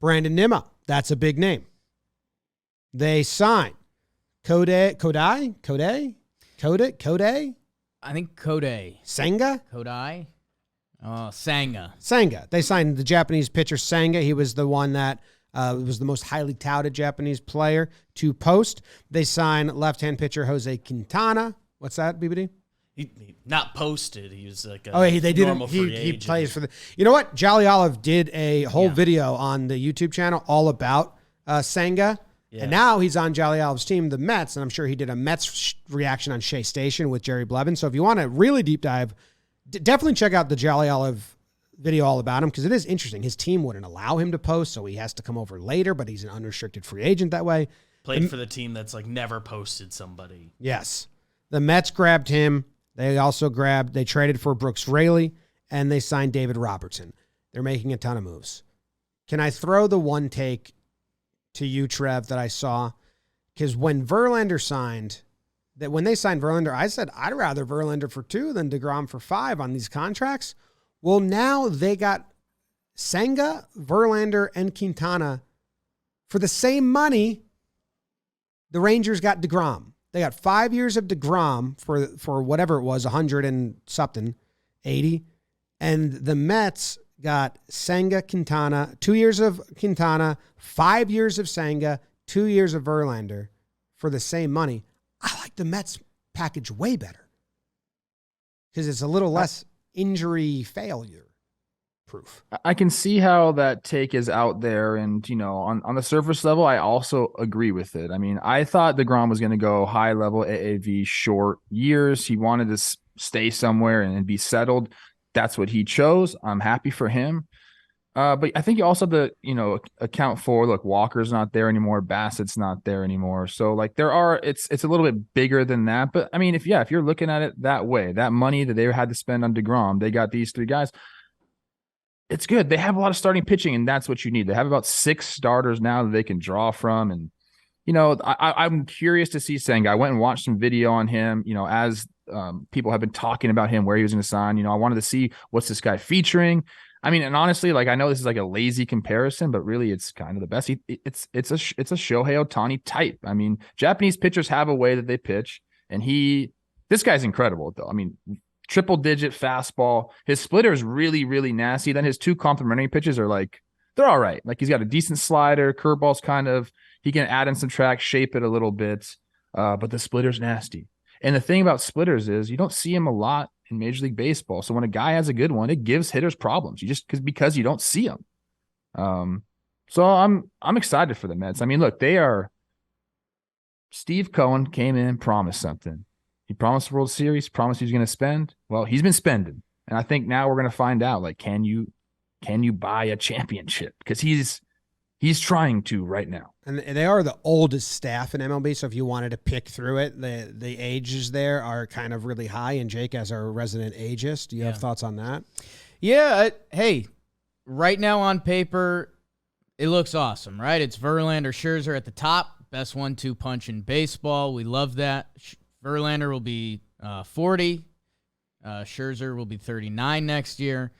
Brandon Nimmo. That's a big name. They signed Kodai? I think Kodai. Senga? Kodai? Oh, Sanga. Senga. They signed the Japanese pitcher Senga. He was the one that was the most highly touted Japanese player to post. They signed left-hand pitcher Jose Quintana. What's that, BBD? He not posted. He was like normal free agent. He plays for the. You know what? Jolly Olive did a whole video on the YouTube channel all about Senga. Yeah. And now he's on Jolly Olive's team, the Mets, and I'm sure he did a Mets reaction on Shea Station with Jerry Blevins. So if you want a really deep dive, definitely check out the Jolly Olive video all about him because it is interesting. His team wouldn't allow him to post, so he has to come over later, but he's an unrestricted free agent that way. Played for the team that's like never posted somebody. Yes. The Mets grabbed him. They traded for Brooks Raley, and they signed David Robertson. They're making a ton of moves. Can I throw the one take to you, Trev, that I saw? Because when they signed Verlander, I said, I'd rather Verlander for 2 than DeGrom for 5 on these contracts. Well, now they got Senga, Verlander, and Quintana for the same money the Rangers got DeGrom. They got 5 years of DeGrom for whatever it was, 100 and something, 80. And the Mets got Senga, Quintana, 2 years of Quintana, 5 years of Senga, 2 years of Verlander for the same money. I like the Mets package way better because it's a little less injury failure proof. I can see how that take is out there. And, on the surface level, I also agree with it. I mean, I thought DeGrom was going to go high level AAV short years. He wanted to stay somewhere and be settled. That's what he chose. I'm happy for him. But I think you also have to, account for, look, Walker's not there anymore. Bassett's not there anymore. So it's a little bit bigger than that. But I mean, if you're looking at it that way, that money that they had to spend on DeGrom, they got these 3 guys. It's good. They have a lot of starting pitching, and that's what you need. They have about 6 starters now that they can draw from. And, I'm curious to see Senga. I went and watched some video on him, as people have been talking about him, where he was going to sign. I wanted to see what's this guy featuring. I mean, and honestly, I know this is like a lazy comparison, but really it's kind of the best. It's a Shohei Ohtani type. I mean, Japanese pitchers have a way that they pitch, and this guy's incredible, though. I mean, triple-digit fastball. His splitter is really, really nasty. Then his 2 complementary pitches are they're all right. He's got a decent slider. Curveball's he can add and subtract, shape it a little bit. But the splitter's nasty. And the thing about splitters is you don't see him a lot in Major League Baseball. So when a guy has a good one, it gives hitters problems. Because you don't see them. So I'm excited for the Mets. I mean, look, Steve Cohen came in, promised something. He promised the World Series, promised he was going to spend. Well, he's been spending. And I think now we're going to find out, can you buy a championship? Because he's trying to right now. And they are the oldest staff in MLB, so if you wanted to pick through it, the ages there are kind of really high. And Jake, as our resident ageist, do you have thoughts on that? Yeah. Hey, right now on paper, it looks awesome, right? It's Verlander, Scherzer at the top, best 1-2 punch in baseball. We love that. Verlander will be 40. Scherzer will be 39 next year.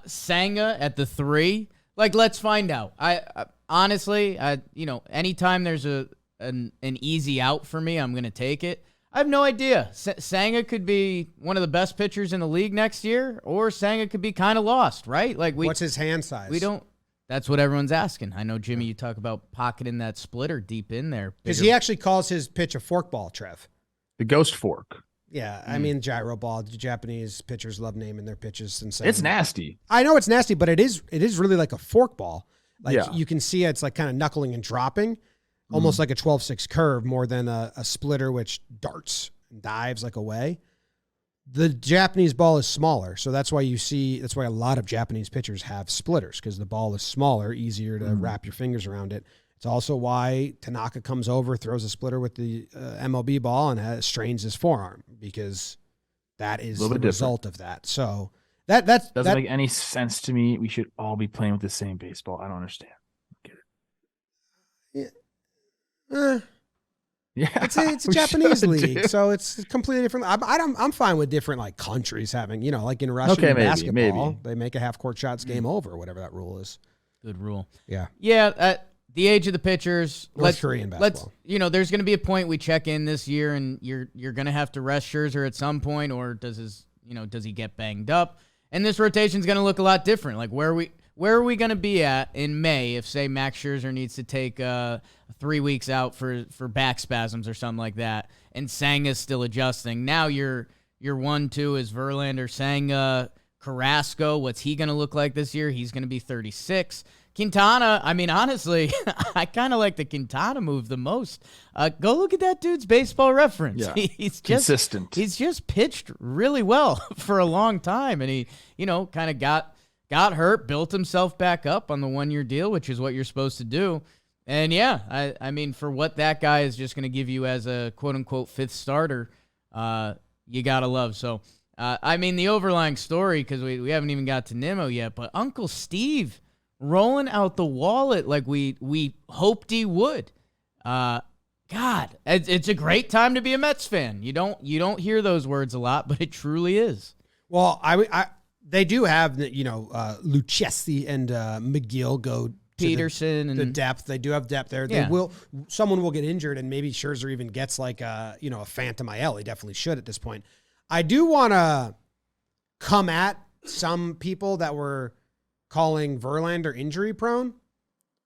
Senga at the 3. Let's find out. I honestly, anytime there's an easy out for me, I'm going to take it. I have no idea. Senga could be one of the best pitchers in the league next year, or Senga could be kind of lost, right? What's his hand size? We don't. That's what everyone's asking. I know, Jimmy, you talk about pocketing that splitter deep in there. Because he actually calls his pitch a forkball, Trev. The ghost fork. Yeah, I mean, gyro ball. The Japanese pitchers love naming their pitches and saying it's nasty. I know it's nasty, but it is really like a forkball. You can see it's kind of knuckling and dropping, almost like a 12-6 curve more than a splitter which darts and dives away. The Japanese ball is smaller, so that's why a lot of Japanese pitchers have splitters, because the ball is smaller, easier to wrap your fingers around it. It's also why Tanaka comes over, throws a splitter with the MLB ball, and strains his forearm, because that is the result of that. So that doesn't make any sense to me. We should all be playing with the same baseball. I don't understand. Get it? Yeah. It's a Japanese league, so it's completely different. I'm fine with different countries having, in Russian basketball, they make a half court shots, game over, whatever that rule is. Good rule. Yeah. Yeah, the age of the pitchers. North Korean basketball. There's going to be a point we check in this year, and you're going to have to rest Scherzer at some point, or does he get banged up? And this rotation is going to look a lot different. Like where are we going to be at in May if, say, Max Scherzer needs to take 3 weeks out for back spasms or something like that, and Senga's still adjusting. Now your 1-2 is Verlander, Senga, Carrasco. What's he going to look like this year? He's going to be 36. Quintana, I mean, honestly, I kind of like the Quintana move the most. Go look at that dude's Baseball Reference. Yeah. He's just Consistent. He's just pitched really well for a long time, and he, kind of got hurt, built himself back up on the 1-year deal, which is what you're supposed to do. And yeah, I mean, for what that guy is just going to give you as a quote unquote fifth starter, you gotta love. So, I mean, the overlying story, because we haven't even got to Nimmo yet, but Uncle Steve rolling out the wallet like we hoped he would. God, it's a great time to be a Mets fan. You don't hear those words a lot, but it truly is. Well, they do have Lucchesi and McGill go to Peterson the and depth. They do have depth there. Yeah. Someone will get injured, and maybe Scherzer even gets like a phantom IL. He definitely should at this point. I do want to come at some people that were calling Verlander injury prone.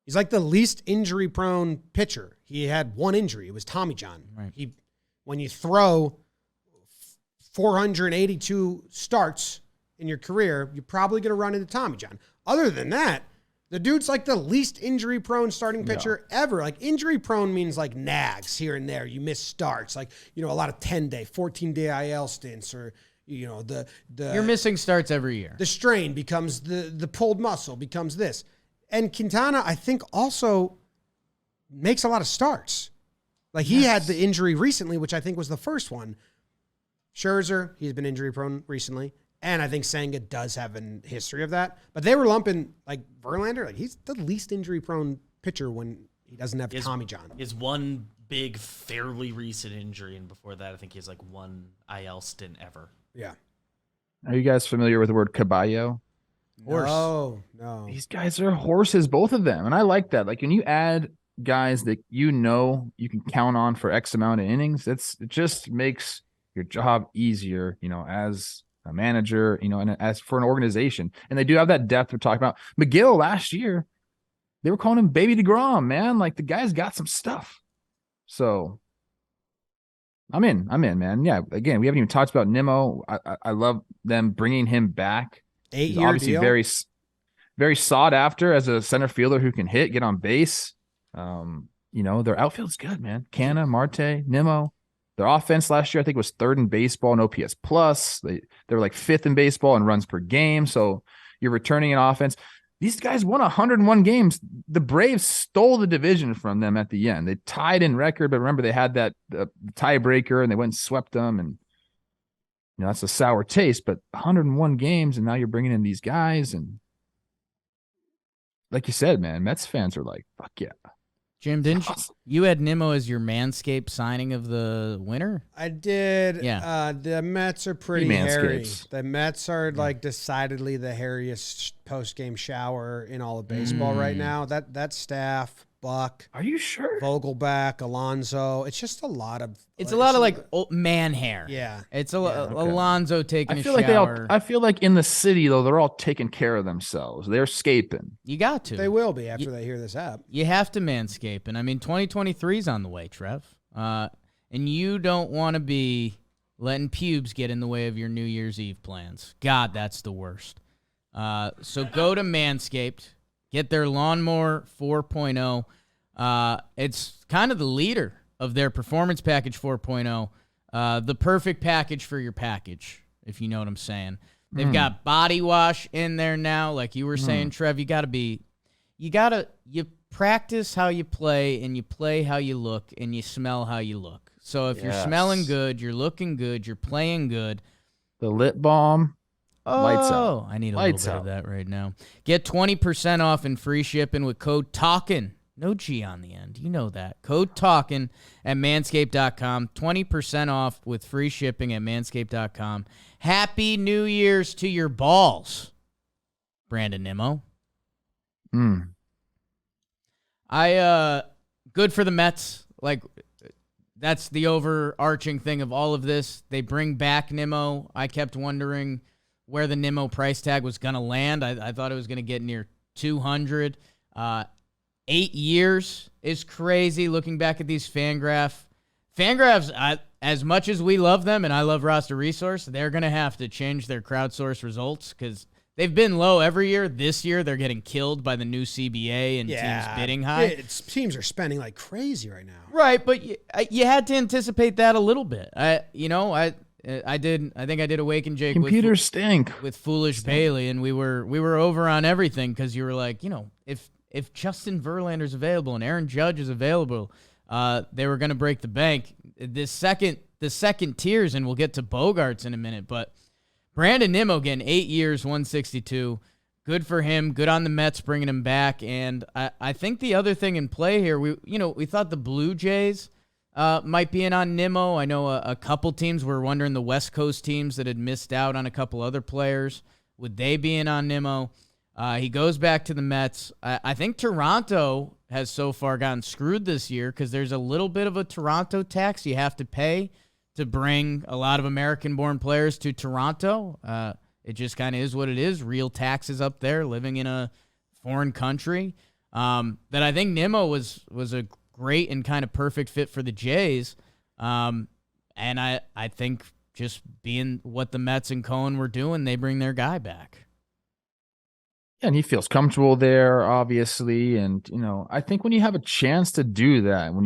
He's like the least injury prone pitcher. He had one injury. It was Tommy John. Right. When you throw 482 starts in your career, you're probably going to run into Tommy John. Other than that, the dude's like the least injury prone starting pitcher ever. Like injury prone means like nags here and there. You miss starts, like, a lot of 10-day, 14-day IL stints, or, the you're missing starts every year. The strain becomes the pulled muscle becomes this. And Quintana, I think, also makes a lot of starts. Like he had the injury recently, which I think was the first one. Scherzer, he's been injury prone recently. And I think Senga does have a history of that. But they were lumping like Verlander, like he's the least injury prone pitcher when he doesn't have Tommy John. He has one big, fairly recent injury, and before that, I think he has like one IL stint ever. Yeah. Are you guys familiar with the word caballo? Horse. No. These guys are horses, both of them. And I like that. Like when you add guys that you can count on for X amount of innings, it just makes your job easier, as a manager, and as for an organization. And they do have that depth we're talking about. McGill last year, they were calling him Baby DeGrom, man. Like the guy's got some stuff. So I'm in, man. Yeah, again, we haven't even talked about Nimmo. I love them bringing him back. 8-year obviously deal. very, very sought after as a center fielder who can hit, get on base. Their outfield's good, man. Canna, Marte, Nimmo. Their offense last year, I think, was third in baseball in OPS plus. They were like fifth in baseball in runs per game. So you're returning an offense. These guys won 101 games. The Braves stole the division from them at the end. They tied in record, but remember they had that tiebreaker and they went and swept them. And that's a sour taste. But 101 games, and now you're bringing in these guys. And like you said, man, Mets fans are like, fuck yeah. Jim, didn't you had Nimmo as your Manscaped signing of the winter? I did. Yeah. The Mets are pretty hairy. The Mets are like decidedly the hairiest post-game shower in all of baseball right now. That staff, Buck. Are you sure? Vogelback, Alonso. It's just a lot of. It's a lot of like old man hair. Yeah. It's Alonso taking I feel a like shower. I feel like in the city though, they're all taking care of themselves. They're escaping. You got to. They will be after they hear this app. You have to manscape. And I mean, 2023 is on the way, Trev. And you don't want to be letting pubes get in the way of your New Year's Eve plans. God, that's the worst. So go to Manscaped, get their Lawnmower 4.0. It's kind of the leader of their Performance Package 4.0. The perfect package for your package, if you know what I'm saying. They've got body wash in there now. Like you were saying, Trev, you practice how you play, and you play how you look, and you smell how you look. So if you're smelling good, you're looking good, you're playing good. The lip balm. Lights out. I need a Lights little bit out. of that right now. Get 20% off and free shipping with code Talkin. No G on the end. You know that. Code Talkin at manscaped.com. 20% off with free shipping at manscaped.com. Happy New Year's to your balls, Brandon Nimmo. Good for the Mets. Like, that's the overarching thing of all of this. They bring back Nimmo. I kept wondering where the Nimmo price tag was going to land. I thought it was going to get near 200. 8 years is crazy. Looking back at these Fangraphs, as much as we love them, and I love Roster Resource, they're going to have to change their crowdsource results because they've been low every year. This year, they're getting killed by the new CBA and teams bidding high. Teams are spending like crazy right now. Right, but you had to anticipate that a little bit. I think I did Awaken Jake. Computers stink with Foolish Bailey, and we were over on everything because you were like, if Justin Verlander's available and Aaron Judge is available, they were going to break the bank. The second tiers, and we'll get to Bogarts in a minute, but Brandon Nimmo again, 8 years, 162. Good for him. Good on the Mets bringing him back. And I think the other thing in play here, we thought the Blue Jays might be in on Nimmo. I know a couple teams were wondering, the West Coast teams that had missed out on a couple other players, would they be in on Nimmo? He goes back to the Mets. I think Toronto has so far gotten screwed this year because there's a little bit of a Toronto tax you have to pay to bring a lot of American-born players to Toronto. It just kind of is what it is. Real taxes up there, living in a foreign country. That I think Nimmo was a great and kind of perfect fit for the Jays. And I think just being what the Mets and Cohen were doing, they bring their guy back. And he feels comfortable there, obviously. And, I think when you have a chance to do that, when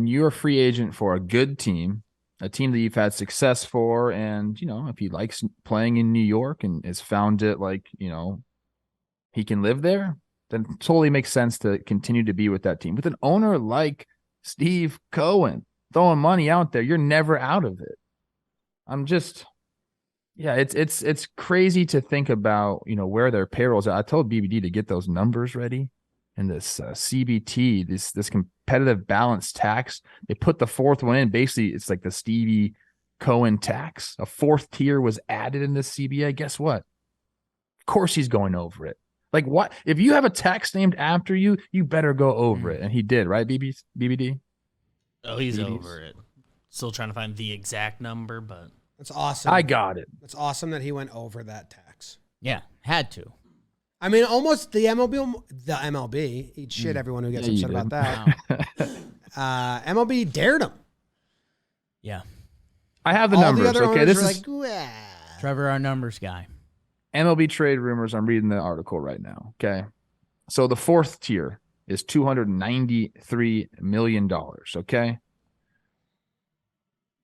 you're a free agent for a good team, a team that you've had success for, and, if he likes playing in New York and has found it like, he can live there, then it totally makes sense to continue to be with that team. With an owner like Steve Cohen throwing money out there, you're never out of it. It's crazy to think about, where their payrolls are. I told BBD to get those numbers ready. And this CBT, this competitive balance tax, they put the fourth one in. Basically, it's like the Stevie Cohen tax. A fourth tier was added in this CBA. Guess what? Of course he's going over it. Like, what? If you have a tax named after you, you better go over it. And he did, right, BBD? Oh, he's over it. Still trying to find the exact number, but... That's awesome. I got it. That's awesome that he went over that tax. Yeah, had to. I mean, almost the MLB, eat shit, everyone who gets upset about that. MLB dared him. Yeah. I have the numbers. Okay, this is like, Trevor, our numbers guy. MLB trade rumors. I'm reading the article right now. Okay. So the fourth tier is $293 million. Okay.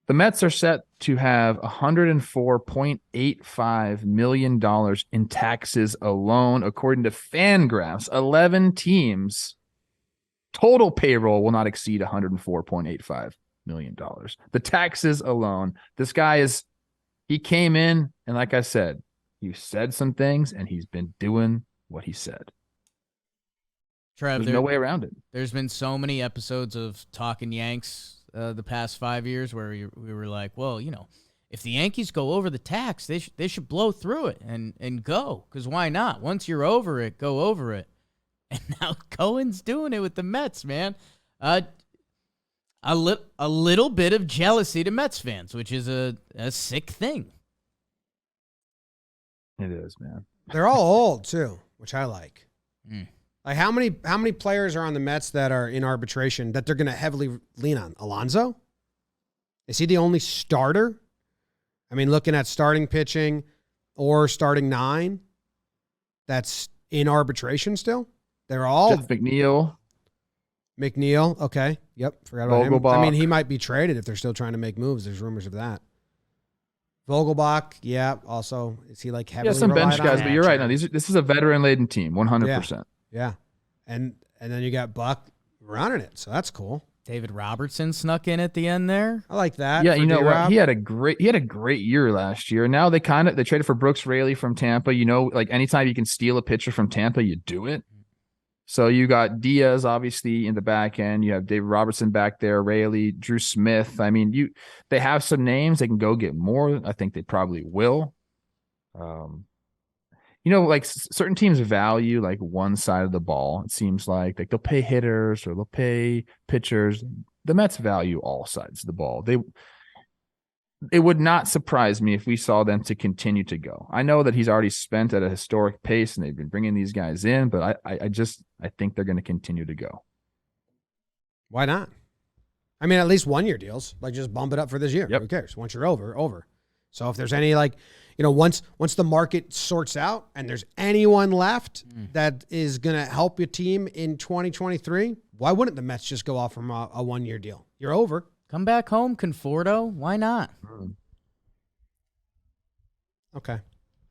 The Mets are set to have $104.85 million in taxes alone, according to Fangraphs. 11 teams. Total payroll will not exceed $104.85 million. The taxes alone. This guy he came in, and like I said, he said some things, and he's been doing what he said. Trev, there's no way around it. There's been so many episodes of Talkin Yanks the past 5 years where we were like, well, if the Yankees go over the tax, they should blow through it and go, because why not? Once you're over it, go over it. And now Cohen's doing it with the Mets, man. A little bit of jealousy to Mets fans, which is a sick thing. It is, man. They're all old too, which I like. Like how many players are on the Mets that are in arbitration that they're going to heavily lean on? Alonso? Is he the only starter? I mean, looking at starting pitching or starting nine, that's in arbitration still. They're all Jeff McNeil. Okay. Yep. Forgot about him. Vogelbach. I mean, he might be traded if they're still trying to make moves. There's rumors of that. Vogelbach, yeah. Also, is he like heavily? Yeah, some bench relied on? guys, but you're right. No, this is a veteran-laden team, 100%. Yeah, and then you got Buck running it, so that's cool. David Robertson snuck in at the end there. I like that. Yeah, you know D-Rob. what? He had a great year last year. Now they traded for Brooks Raley from Tampa. Like anytime you can steal a pitcher from Tampa, you do it. So you got Diaz obviously in the back end. You have David Robertson back there, Raley, Drew Smith. I mean, they have some names. They can go get more. I think they probably will. like certain teams value like one side of the ball. It seems like they'll pay hitters or they'll pay pitchers. The Mets value all sides of the ball. It would not surprise me if we saw them to continue to go. I know that he's already spent at a historic pace and they've been bringing these guys in, but I think they're going to continue to go. Why not? I mean, at least 1-year deals. Like, just bump it up for this year. Yep. Who cares? Once you're over. So if there's any, like, once the market sorts out and there's anyone left that is going to help your team in 2023, why wouldn't the Mets just go off from a 1-year deal? You're over. Come back home, Conforto. Why not? Okay.